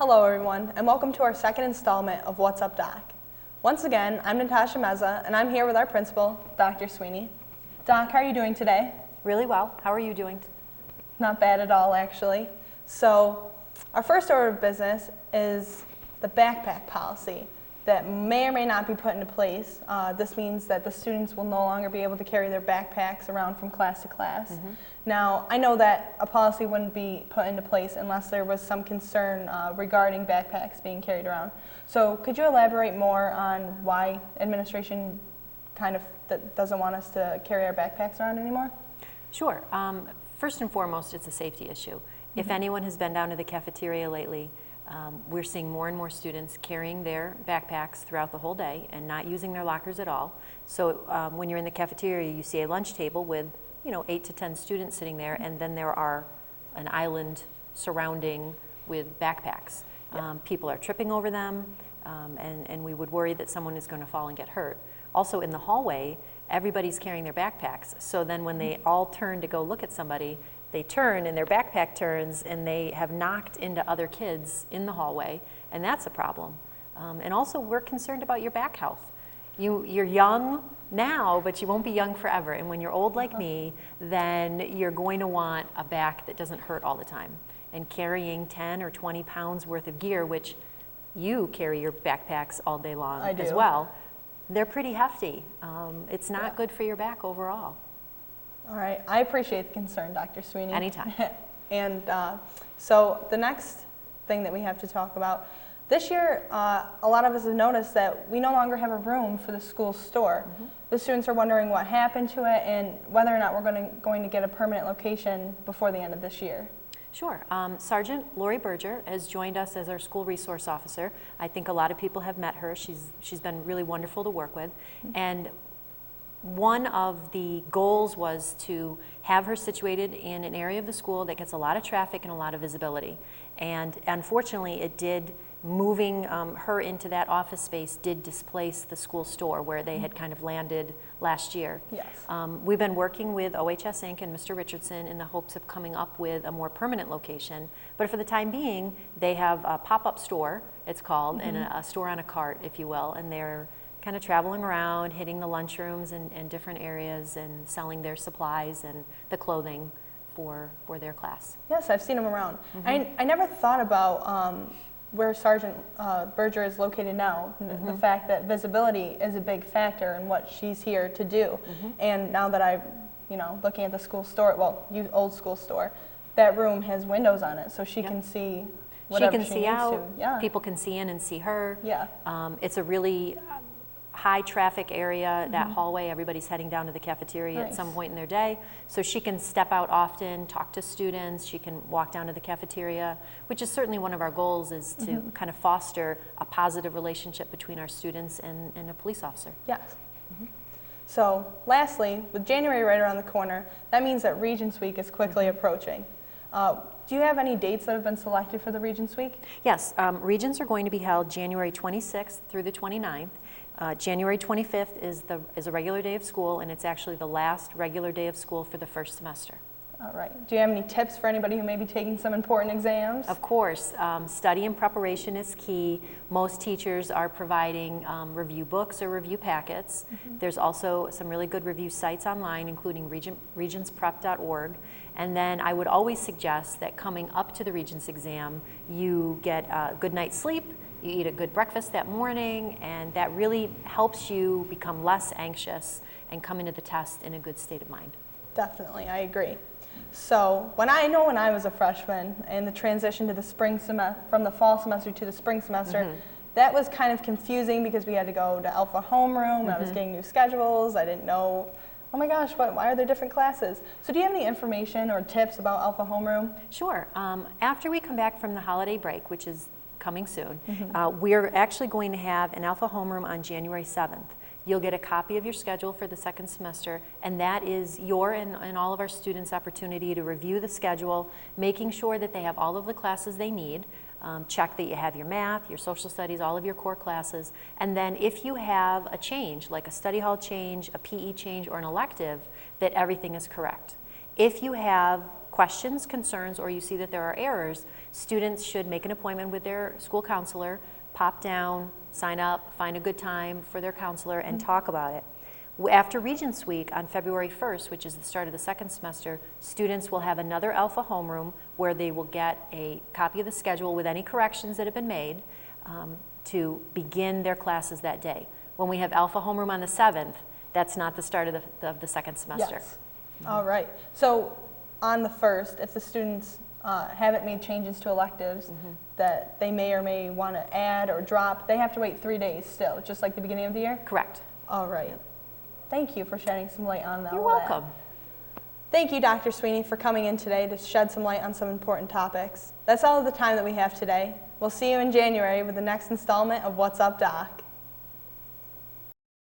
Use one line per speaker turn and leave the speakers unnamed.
Hello everyone, and welcome to our second installment of What's Up Doc. Once again, I'm Natasha Meza, and I'm here with our principal, Dr. Sweeney. Doc, how are you doing today?
Really well. How are you doing?
Not bad at all, actually. So, our first order of business is the backpack policy that may or may not be put into place. This means that the students will no longer be able to carry their backpacks around from class to class.
Mm-hmm.
Now, I know that a policy wouldn't be put into place unless there was some concern regarding backpacks being carried around. So could you elaborate more on why administration kind of doesn't want us to carry our backpacks around anymore?
Sure. First and foremost, it's a safety issue. Mm-hmm. If anyone has been down to the cafeteria lately, we're seeing more and more students carrying their backpacks throughout the whole day and not using their lockers at all. So when you're in the cafeteria, you see a lunch table with 8 to 10 students sitting there, and then there are an island surrounding with backpacks. People are tripping over them, and we would worry that someone is going to fall and get hurt. Also in the hallway, everybody's carrying their backpacks. So then when they all turn to go look at somebody, they turn and their backpack turns and they have knocked into other kids in the hallway, and that's a problem. And also we're concerned about your back health. You're young now, but you won't be young forever. And when you're old like me, then you're going to want a back that doesn't hurt all the time. And carrying 10 or 20 pounds worth of gear, which you carry your backpacks all day long as well, they're pretty hefty. It's not good for your back overall.
All right, I appreciate the concern, Dr. Sweeney.
Anytime.
And so the next thing that we have to talk about, this year, a lot of us have noticed that we no longer have a room for the school store. Mm-hmm. The students are wondering what happened to it and whether or not we're going to get a permanent location before the end of this year.
Sure. Sergeant Lori Berger has joined us as our school resource officer. I think a lot of people have met her. She's been really wonderful to work with. Mm-hmm. And one of the goals was to have her situated in an area of the school that gets a lot of traffic and a lot of visibility. And unfortunately, it did. Moving her into that office space did displace the school store where they had kind of landed last year.
Yes.
We've been working with OHS Inc. and Mr. Richardson in the hopes of coming up with a more permanent location. But for the time being, they have a pop-up store, it's called, mm-hmm. and a store on a cart, if you will, and they're kind of traveling around, hitting the lunchrooms and different areas and selling their supplies and the clothing for their class.
Yes, I've seen them around. Mm-hmm. I never thought about where Sergeant Berger is located now, mm-hmm. the fact that visibility is a big factor in what she's here to do. Mm-hmm. And now that I'm, looking at the school store, old school store, that room has windows on it, so she can see whatever she needs
out.
to. Yeah.
People can see in and see her.
Yeah.
It's a really high traffic area, that
mm-hmm.
hallway. Everybody's heading down to the cafeteria
Nice.
at some point in their day. So she can step out often, talk to students, she can walk down to the cafeteria, which is certainly one of our goals, is to mm-hmm. kind of foster a positive relationship between our students and a police officer.
Yes. Mm-hmm. So lastly, with January right around the corner, that means that Regents Week is quickly mm-hmm. approaching. Do you have any dates that have been selected for the Regents Week?
Yes, Regents are going to be held January 26th through the 29th. January 25th is a regular day of school, and it's actually the last regular day of school for the first semester.
All right. Do you have any tips for anybody who may be taking some important exams?
Of course. Study and preparation is key. Most teachers are providing review books or review packets. Mm-hmm. There's also some really good review sites online, including regentsprep.org. And then I would always suggest that coming up to the Regents exam, you get a good night's sleep, you eat a good breakfast that morning, and that really helps you become less anxious and come into the test in a good state of mind.
Definitely, I agree. So when I was a freshman and the transition to the spring semester, from the fall semester to the spring semester, mm-hmm. that was kind of confusing because we had to go to Alpha Homeroom, mm-hmm. I was getting new schedules, I didn't know, oh my gosh, why are there different classes? So do you have any information or tips about Alpha Homeroom?
Sure. After we come back from the holiday break, which is coming soon,
mm-hmm.
We're actually going to have an Alpha Homeroom on January 7th. You'll get a copy of your schedule for the second semester, and that is your and all of our students' opportunity to review the schedule, making sure that they have all of the classes they need, check that you have your math, your social studies, all of your core classes, and then if you have a change, like a study hall change, a PE change, or an elective, that everything is correct. If you have questions, concerns, or you see that there are errors, students should make an appointment with their school counselor, pop down, sign up, find a good time for their counselor, and talk about it. After Regents Week on February 1st, which is the start of the second semester, students will have another Alpha Homeroom where they will get a copy of the schedule with any corrections that have been made to begin their classes that day. When we have Alpha Homeroom on the 7th, that's not the start of the second semester.
Yes. All right. So on the 1st, if the students haven't made changes to electives that they may or may want to add or drop, they have to wait 3 days still, just like the beginning of the year?
Correct.
All right. Thank you for shedding some light on that.
You're welcome.
Thank you, Dr. Sweeney, for coming in today to shed some light on some important topics. That's all of the time that we have today. We'll see you in January with the next installment of What's Up, Doc?